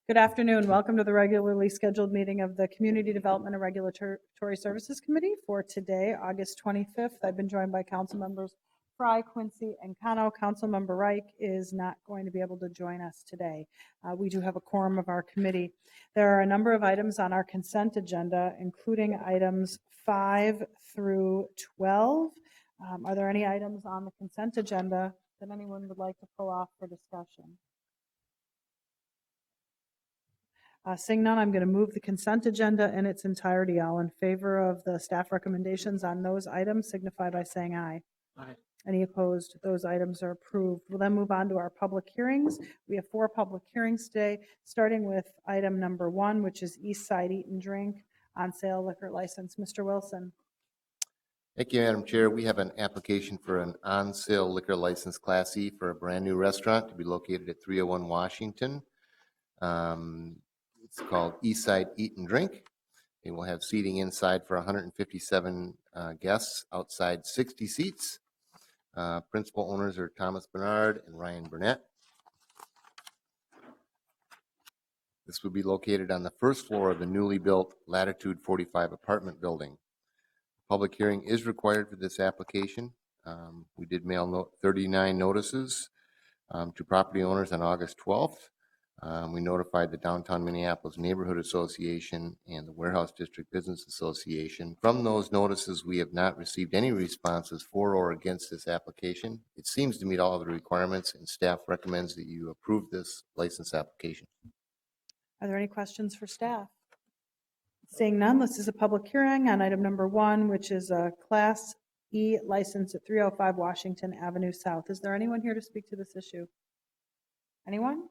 Good afternoon. Welcome to the regularly scheduled meeting of the Community Development and Regulatory Services Committee for today, August 25th. I've been joined by council members Fry, Quincy, and Cano. Councilmember Reich is not going to be able to join us today. We do have a quorum of our committee. There are a number of items on our consent agenda, including items 5 through 12. Are there any items on the consent agenda that anyone would like to pull off for discussion? Seeing none, I'm going to move the consent agenda in its entirety. All in favor of the staff recommendations on those items signify by saying aye. Aye. Any opposed? Those items are approved. We'll then move on to our public hearings. We have 4 public hearings today, starting with item number 1, which is East Side Eat and Drink on sale liquor license. Mr. Wilson. Thank you, Madam Chair. We have an application for an on-sale liquor license Class E for a brand-new restaurant to be located at 301 Washington. It's called Eastside Eat and Drink. They will have seating inside for 157 guests, outside 60 seats. Principal owners are Thomas Bernard and Ryan Burnett. This will be located on the first floor of the newly built Latitude 45 apartment building. Public hearing is required for this application. We did mail 39 notices to property owners on August 12th. We notified the Downtown Minneapolis Neighborhood Association and the Warehouse District Business Association. From those notices, we have not received any responses for or against this application. It seems to meet all of the requirements, and staff recommends that you approve this license application. Are there any questions for staff? Seeing none, this is a public hearing on item number 1, which is a Class E license at 305 Washington Avenue South. Is there anyone here to speak to this issue? Anyone?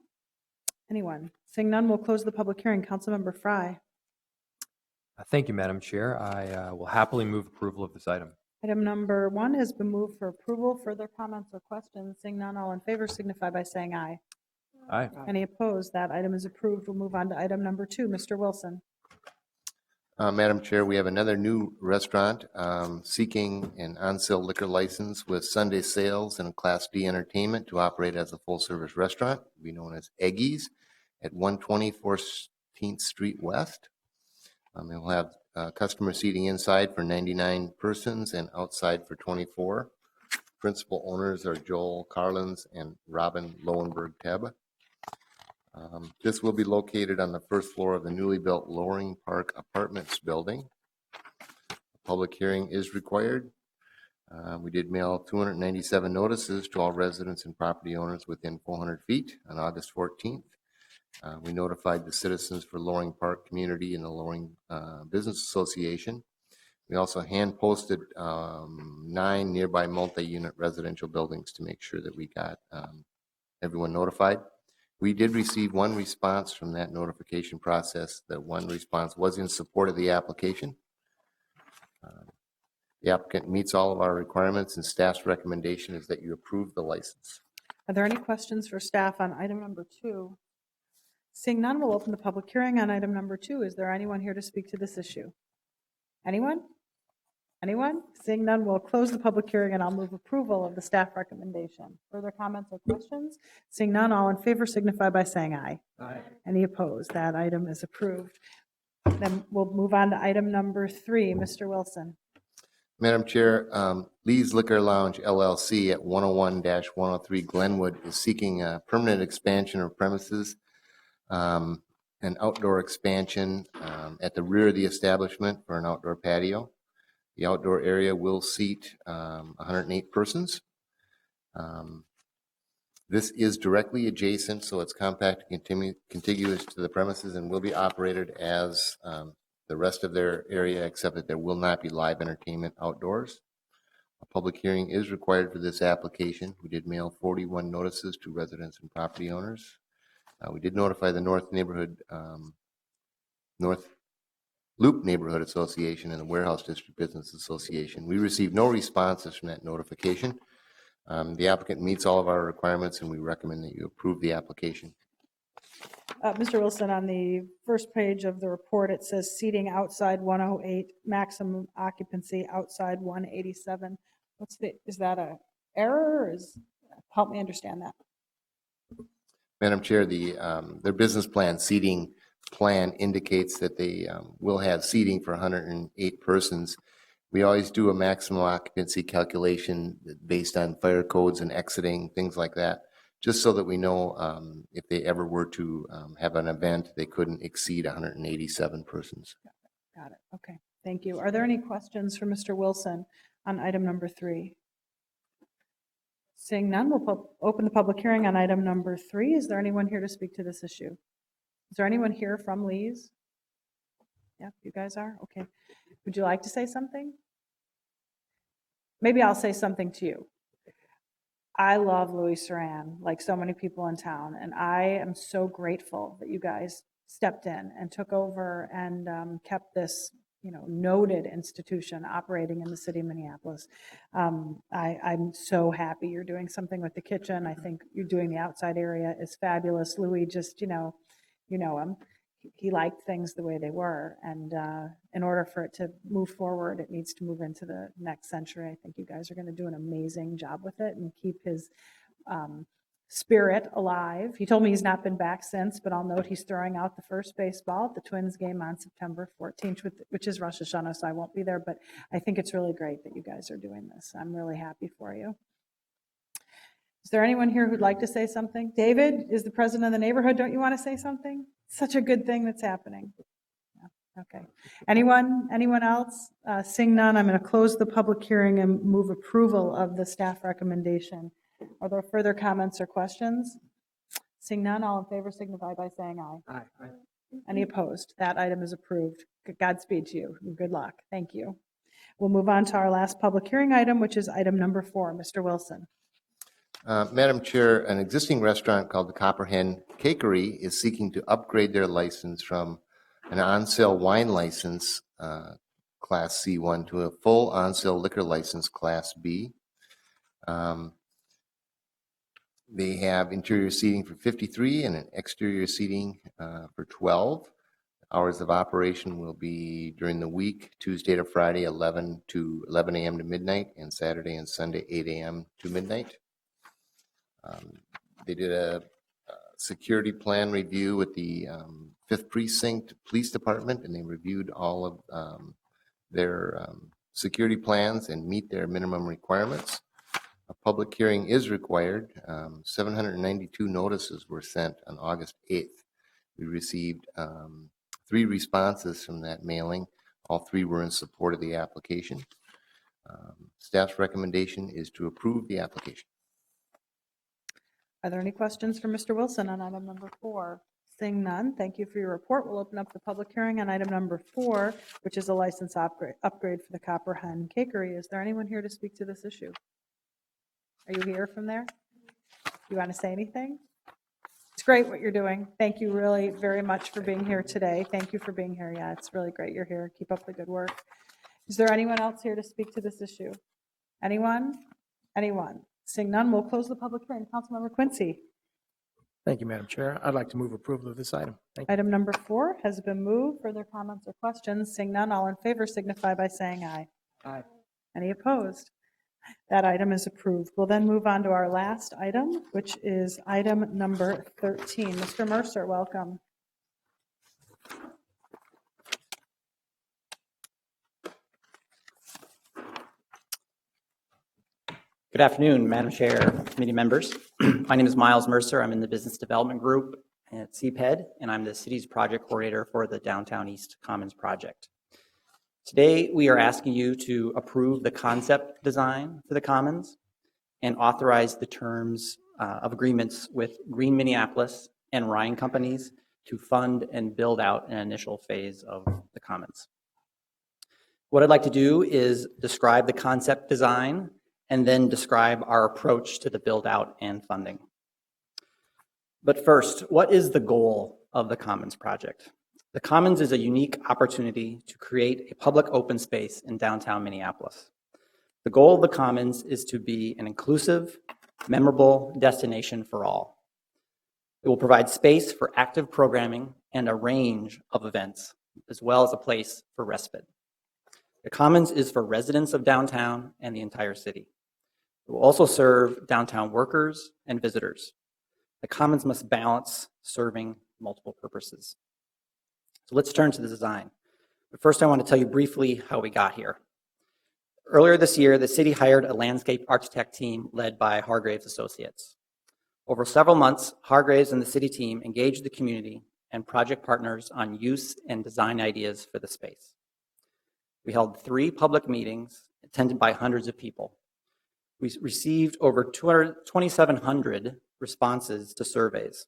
Anyone? Seeing none, we'll close the public hearing. Councilmember Fry. Thank you, Madam Chair. I will happily move approval of this item. Item number 1 has been moved for approval. Further comments or questions? Seeing none, all in favor signify by saying aye. Aye. Any opposed? That item is approved. We'll move on to item number 2. Mr. Wilson. Madam Chair, we have another new restaurant seeking an on-sale liquor license with Sunday sales and Class D entertainment to operate as a full-service restaurant, to be known as Eggies, at 120 14th Street West. It will have customer seating inside for 99 persons and outside for 24. Principal owners are Joel Carlins and Robin Lowenberg-Tebb. This will be located on the first floor of the newly built Loring Park Apartments building. A public hearing is required. We did mail 297 notices to all residents and property owners within 400 feet on August 14th. We notified the citizens for Loring Park Community and the Loring Business Association. We also hand posted 9 nearby multi-unit residential buildings to make sure that we got everyone notified. We did receive 1 response from that notification process. That 1 response was in support of the application. The applicant meets all of our requirements, and staff's recommendation is that you approve the license. Are there any questions for staff on item number 2? Seeing none, we'll open the public hearing on item number 2. Is there anyone here to speak to this issue? Anyone? Anyone? Seeing none, we'll close the public hearing and I'll move approval of the staff recommendation. Further comments or questions? Seeing none, all in favor signify by saying aye. Aye. Any opposed? That item is approved. Then we'll move on to item number 3. Mr. Wilson. Madam Chair, Lee's Liquor Lounge LLC at 101-103 Glenwood is seeking a permanent expansion of premises, an outdoor expansion at the rear of the establishment for an outdoor patio. The outdoor area will seat 108 persons. This is directly adjacent, so it's compact and contiguous to the premises and will be operated as the rest of their area, except that there will not be live entertainment outdoors. A public hearing is required for this application. We did mail 41 notices to residents and property owners. We did notify the North Loop Neighborhood Association and the Warehouse District Business Association. We received no responses from that notification. The applicant meets all of our requirements, and we recommend that you approve the application. Mr. Wilson, on the first page of the report, it says seating outside 108, maximum occupancy outside 187. Is that a error? Help me understand that. Madam Chair, their business plan seating plan indicates that they will have seating for 108 persons. We always do a maximum occupancy calculation based on fire codes and exiting, things like that, just so that we know if they ever were to have an event, they couldn't exceed 187 persons. Got it. Okay, thank you. Are there any questions for Mr. Wilson on item number 3? Seeing none, we'll open the public hearing on item number 3. Is there anyone here to speak to this issue? Is there anyone here from Lee's? Yeah, you guys are? Okay. Would you like to say something? Maybe I'll say something to you. I love Louis Saran, like so many people in town, and I am so grateful that you guys stepped in and took over and kept this, noted institution operating in the city of Minneapolis. I'm so happy you're doing something with the kitchen. I think you're doing the outside area is fabulous. Louis just, you know him. He liked things the way they were, and in order for it to move forward, it needs to move into the next century. I think you guys are going to do an amazing job with it and keep his spirit alive. He told me he's not been back since, but I'll note he's throwing out the first baseball at the Twins game on September 14th, which is Rosh Hashanah, so I won't be there, but I think it's really great that you guys are doing this. I'm really happy for you. Is there anyone here who'd like to say something? David is the president of the neighborhood. Don't you want to say something? Such a good thing that's happening. Yeah, okay. Anyone else? Seeing none, I'm going to close the public hearing and move approval of the staff recommendation. Are there further comments or questions? Seeing none, all in favor signify by saying aye. Aye. Any opposed? That item is approved. Godspeed to you. Good luck. Thank you. We'll move on to our last public hearing item, which is item number 4. Mr. Wilson. Madam Chair, an existing restaurant called the Copper Hen Cakery is seeking to upgrade their license from an on-sale wine license, Class C1, to a full on-sale liquor license, Class B. They have interior seating for 53 and an exterior seating for 12. Hours of operation will be during the week, Tuesday to Friday, 11 a.m. to midnight, and Saturday and Sunday, 8 a.m. to midnight. They did a security plan review with the 5th Precinct Police Department, and they reviewed all of their security plans and meet their minimum requirements. A public hearing is required. 792 notices were sent on August 8th. We received 3 responses from that mailing. All 3 were in support of the application. Staff's recommendation is to approve the application. Are there any questions for Mr. Wilson on item number 4? Seeing none, thank you for your report. We'll open up the public hearing on item number 4, which is a license upgrade for the Copper Hen Cakery. Is there anyone here to speak to this issue? Are you here from there? You want to say anything? It's great what you're doing. Thank you really very much for being here today. Thank you for being here. Yeah, it's really great you're here. Keep up the good work. Is there anyone else here to speak to this issue? Anyone? Anyone? Seeing none, we'll close the public hearing. Councilmember Quincy. Thank you, Madam Chair. I'd like to move approval of this item. Thank you. Item number 4 has been moved. Further comments or questions? Seeing none, all in favor signify by saying aye. Aye. Any opposed? That item is approved. We'll then move on to our last item, which is item number 13. Mr. Mercer, welcome. Good afternoon, Madam Chair, committee members. My name is Miles Mercer. I'm in the Business Development Group at CPED, and I'm the city's project coordinator for the Downtown East Commons project. Today, we are asking you to approve the concept design for the Commons and authorize the terms of agreements with Green Minneapolis and Ryan Companies to fund and build out an initial phase of the Commons. What I'd like to do is describe the concept design and then describe our approach to the build out and funding. But first, what is the goal of the Commons project? The Commons is a unique opportunity to create a public open space in downtown Minneapolis. The goal of the Commons is to be an inclusive, memorable destination for all. It will provide space for active programming and a range of events, as well as a place for respite. The Commons is for residents of downtown and the entire city. It will also serve downtown workers and visitors. The commons must balance serving multiple purposes. So let's turn to the design. But first, I want to tell you briefly how we got here. Earlier this year, the city hired a landscape architect team led by Hargraves Associates. Over several months, Hargraves and the city team engaged the community and project partners on use and design ideas for the space. We held 3 public meetings attended by hundreds of people. We received over 2,700 responses to surveys.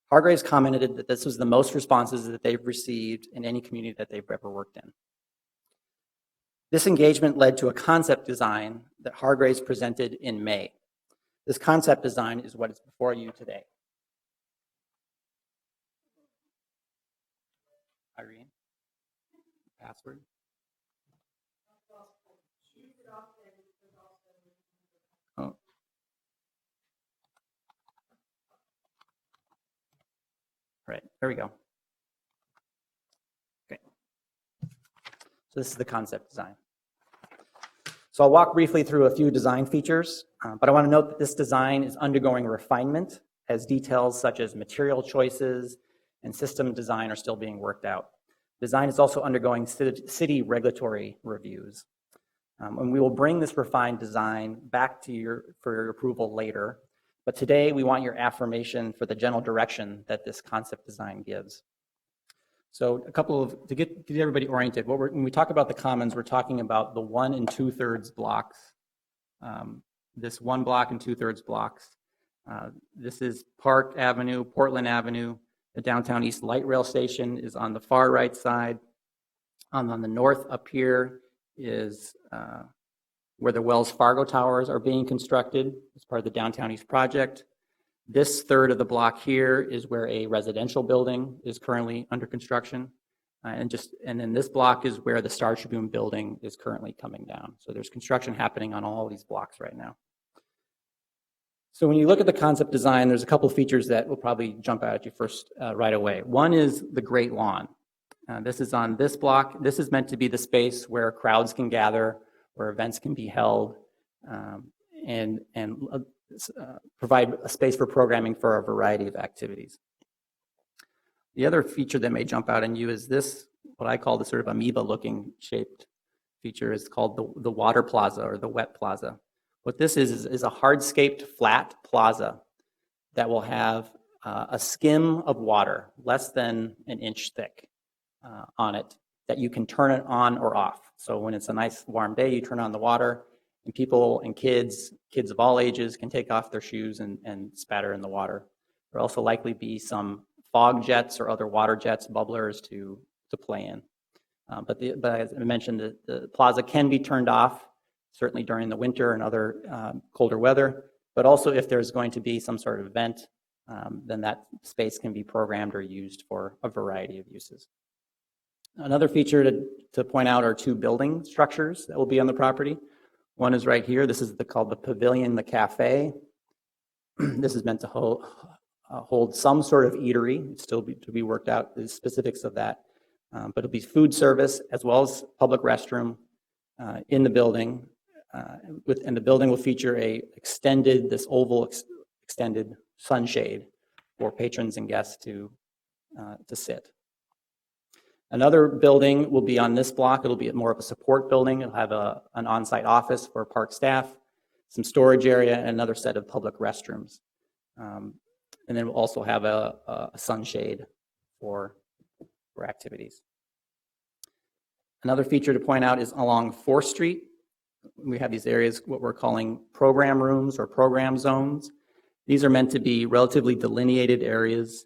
Hargraves commented that this was the most responses that they've received in any community that they've ever worked in. This engagement led to a concept design that Hargraves presented in May. This concept design is what is before you today. Irene, password. Oh. Right, there we go. Okay. So this is the concept design. So I'll walk briefly through a few design features, but I want to note that this design is undergoing refinement as details such as material choices and system design are still being worked out. Design is also undergoing city regulatory reviews. And we will bring this refined design back to for your approval later. But today we want your affirmation for the general direction that this concept design gives. So to get everybody oriented, when we talk about the commons, we're talking about the 1 2/3 blocks. This 1 block and 2/3 blocks. This is Park Avenue, Portland Avenue. The Downtown East Light Rail Station is on the far right side. On the north up here is where the Wells Fargo towers are being constructed as part of the Downtown East project. This third of the block here is where a residential building is currently under construction. And then this block is where the Star Tribune building is currently coming down. So there's construction happening on all these blocks right now. So when you look at the concept design, there's a couple of features that will probably jump out at you first right away. One is the Great Lawn. This is on this block. This is meant to be the space where crowds can gather, where events can be held, and provide a space for programming for a variety of activities. The other feature that may jump out on you is this, what I call the sort of amoeba-looking shaped feature is called the water plaza or the wet plaza. What this is a hardscaped flat plaza that will have a skim of water, less than an inch thick on it, that you can turn it on or off. So when it's a nice warm day, you turn on the water, and people and kids of all ages can take off their shoes and spatter in the water. There'll also likely be some fog jets or other water jets, bubblers to play in. But as I mentioned, the plaza can be turned off, certainly during the winter and other colder weather, but also if there's going to be some sort of event, then that space can be programmed or used for a variety of uses. Another feature to point out are 2 building structures that will be on the property. One is right here. This is called the Pavilion, the Cafe. This is meant to hold some sort of eatery. It's still to be worked out, the specifics of that. But it'll be food service as well as public restroom in the building. And the building will feature this oval extended sunshade for patrons and guests to sit. Another building will be on this block. It'll be more of a support building. It'll have an on-site office for park staff, some storage area, and another set of public restrooms. And then we'll also have a sunshade for activities. Another feature to point out is along 4th Street. We have these areas, what we're calling program rooms or program zones. These are meant to be relatively delineated areas,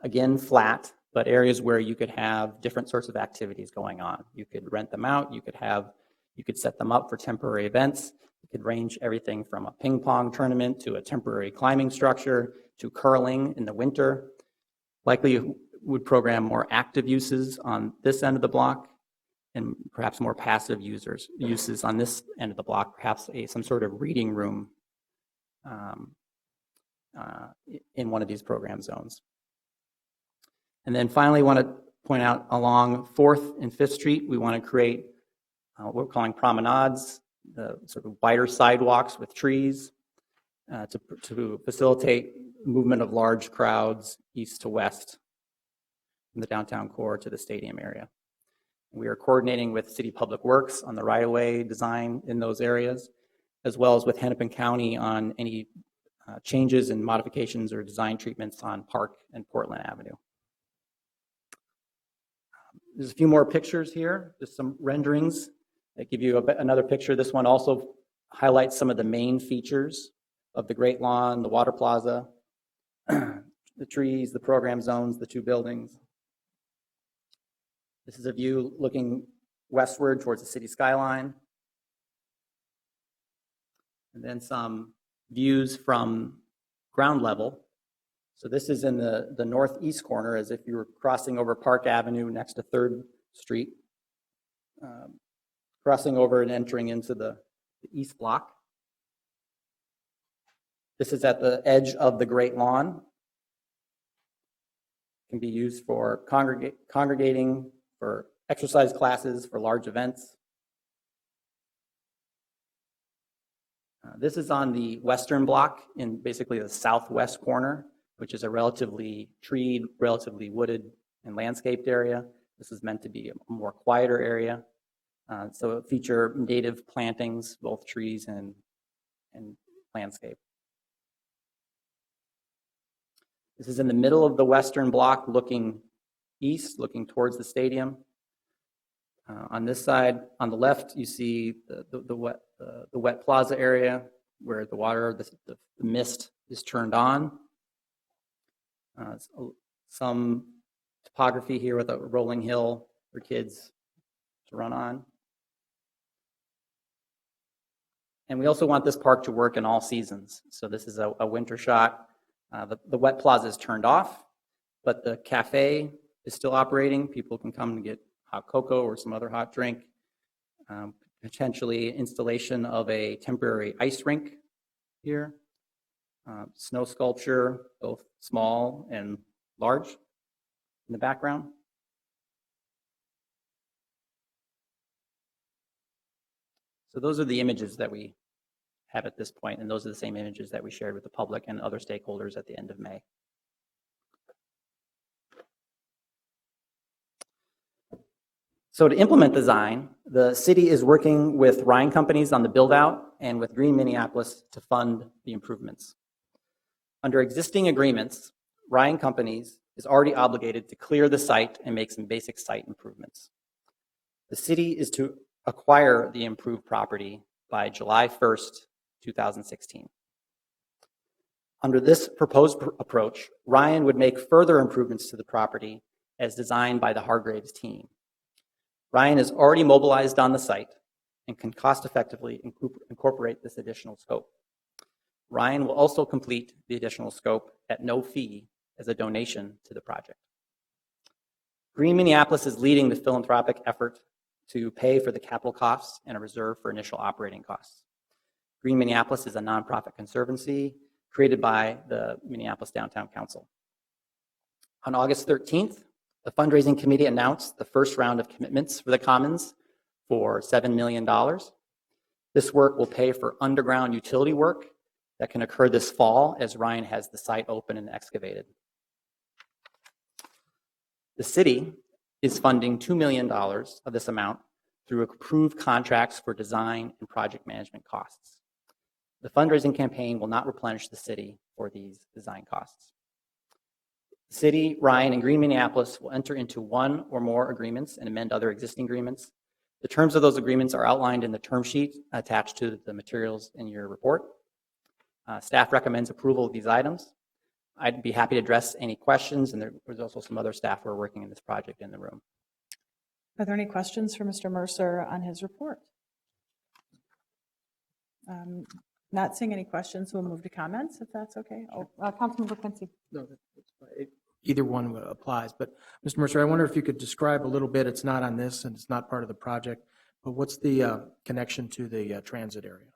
again, flat, but areas where you could have different sorts of activities going on. You could rent them out, you could set them up for temporary events. It could range everything from a ping pong tournament to a temporary climbing structure to curling in the winter. Likely you would program more active uses on this end of the block and perhaps more passive uses on this end of the block, perhaps some sort of reading room in one of these program zones. And then finally, I want to point out along 4th and 5th Street, we want to create what we're calling promenades, the sort of wider sidewalks with trees to facilitate movement of large crowds east to west from the downtown core to the stadium area. We are coordinating with City Public Works on the right-of-way design in those areas, as well as with Hennepin County on any changes and modifications or design treatments on Park and Portland Avenue. There's a few more pictures here, just some renderings that give you another picture. This one also highlights some of the main features of the Great Lawn, the Water Plaza, the trees, the program zones, the two buildings. This is a view looking westward towards the city skyline. And then some views from ground level. So this is in the northeast corner, as if you were crossing over Park Avenue next to 3rd Street, crossing over and entering into the east block. This is at the edge of the Great Lawn. It can be used for congregating, for exercise classes, for large events. This is on the western block in basically the southwest corner, which is a relatively treed, relatively wooded and landscaped area. This is meant to be a more quieter area. So it feature native plantings, both trees and landscape. This is in the middle of the western block looking east, looking towards the stadium. On this side, on the left, you see the wet plaza area where the water, the mist is turned on. Some topography here with a rolling hill for kids to run on. And we also want this park to work in all seasons. So this is a winter shot. The wet plaza is turned off, but the cafe is still operating. People can come and get hot cocoa or some other hot drink. Potentially installation of a temporary ice rink here. Snow sculpture, both small and large in the background. So those are the images that we have at this point, and those are the same images that we shared with the public and other stakeholders at the end of May. So to implement design, the city is working with Ryan Companies on the build-out and with Green Minneapolis to fund the improvements. Under existing agreements, Ryan Companies is already obligated to clear the site and make some basic site improvements. The city is to acquire the improved property by July 1st, 2016. Under this proposed approach, Ryan would make further improvements to the property as designed by the Hargraves team. Ryan is already mobilized on the site and can cost-effectively incorporate this additional scope. Ryan will also complete the additional scope at no fee as a donation to the project. Green Minneapolis is leading the philanthropic effort to pay for the capital costs and a reserve for initial operating costs. Green Minneapolis is a nonprofit conservancy created by the Minneapolis Downtown Council. On August 13th, the fundraising committee announced the first round of commitments for the Commons for $7 million. This work will pay for underground utility work that can occur this fall as Ryan has the site open and excavated. The city is funding $2 million of this amount through approved contracts for design and project management costs. The fundraising campaign will not replenish the city for these design costs. The city, Ryan, and Green Minneapolis will enter into one or more agreements and amend other existing agreements. The terms of those agreements are outlined in the term sheet attached to the materials in your report. Staff recommends approval of these items. I'd be happy to address any questions, and there's also some other staff who are working in this project in the room. Are there any questions for Mr. Mercer on his report? Not seeing any questions, we'll move to comments, if that's okay. Oh, Councilmember Quincy. No, either one applies. But Mr. Mercer, I wonder if you could describe a little bit, it's not on this and it's not part of the project, but what's the connection to the transit area?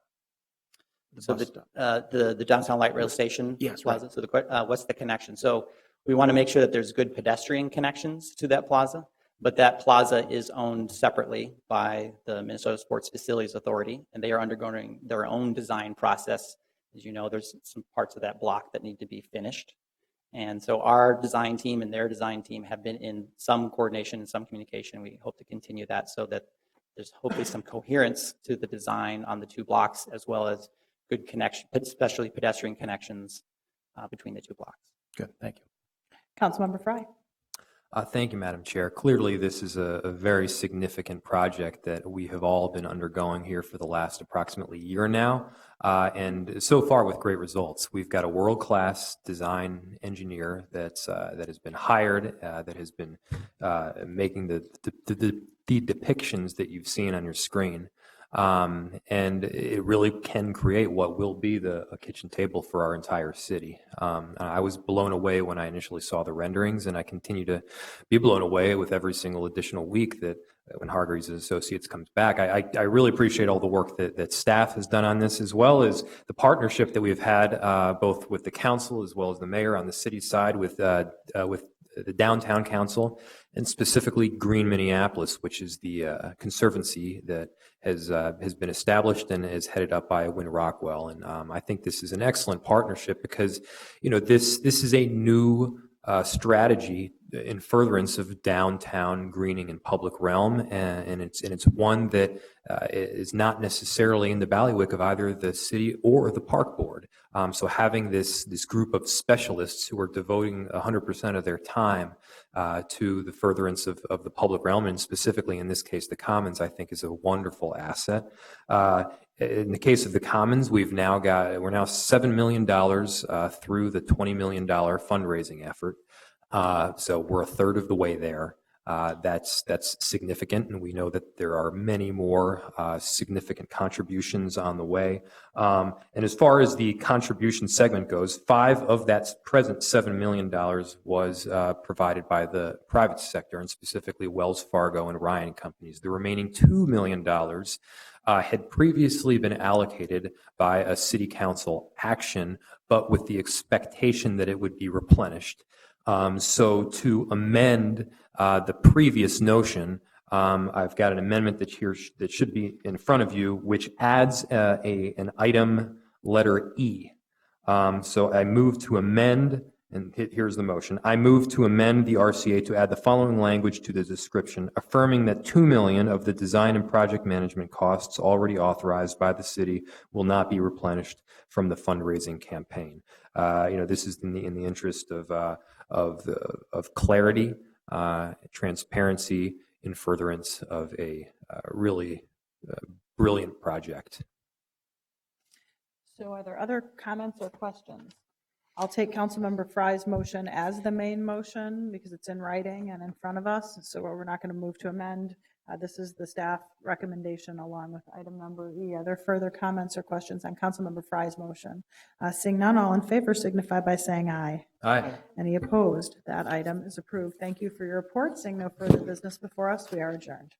So the downtown light rail station Yes, plaza. right. So what's the connection? So we want to make sure that there's good pedestrian connections to that plaza, but that plaza is owned separately by the Minnesota Sports Facilities Authority, and they are undergoing their own design process As you know, there's some parts of that block that need to be finished. And so our design team and their design team have been in some coordination and some communication. We hope to continue that so that there's hopefully some coherence to the design on the two blocks, as well as good connection, especially pedestrian connections between the two blocks. Good, thank you. Councilmember Frye. Thank you, Madam Chair. Clearly, this is a very significant project that we have all been undergoing here for the last approximately year now, and so far with great results. We've got a world-class design engineer that has been hired, that has been making the depictions that you've seen on your screen. And it really can create what will be a kitchen table for our entire city. I was blown away when I initially saw the renderings, and I continue to be blown away with every single additional week that when Hargreaves and Associates comes back. I really appreciate all the work that staff has done on this, as well as the partnership that we've had both with the council as well as the mayor on the city side with the downtown council, and specifically Green Minneapolis, which is the conservancy that has been established and is headed up by Wynn Rockwell. And I think this is an excellent partnership because, this is a new strategy in furtherance of downtown greening and public realm, and it's one that is not necessarily in the bailiwick of either the city or the park board. So having this group of specialists who are devoting 100% of their time to the furtherance of the public realm, and specifically in this case the Commons, I think is a wonderful asset. In the case of the Commons, we're now $7 million through the $20 million fundraising effort. So we're a third of the way there. That's significant, and we know that there are many more significant contributions on the way. And as far as the contribution segment goes, 5 of that present $7 million was provided by the private sector, and specifically Wells Fargo and Ryan Companies. The remaining $2 million had previously been allocated by a city council action, but with the expectation that it would be replenished. So to amend the previous notion, I've got an amendment that should be in front of you, which adds an item letter E. So I move to amend, and here's the motion. I move to amend the RCA to add the following language to the description, affirming that $2 million of the design and project management costs already authorized by the city will not be replenished from the fundraising campaign. This is in the interest of clarity, transparency, in furtherance of a really brilliant project. So are there other comments or questions? I'll take Councilmember Frye's motion as the main motion because it's in writing and in front of us. So we're not going to move to amend. This is the staff recommendation along with item number E. Are there further comments or questions on Councilmember Frye's motion? Seeing none, all in favor signify by saying aye. Aye. Any opposed? That item is approved. Thank you for your report. Seeing no further business before us, we are adjourned.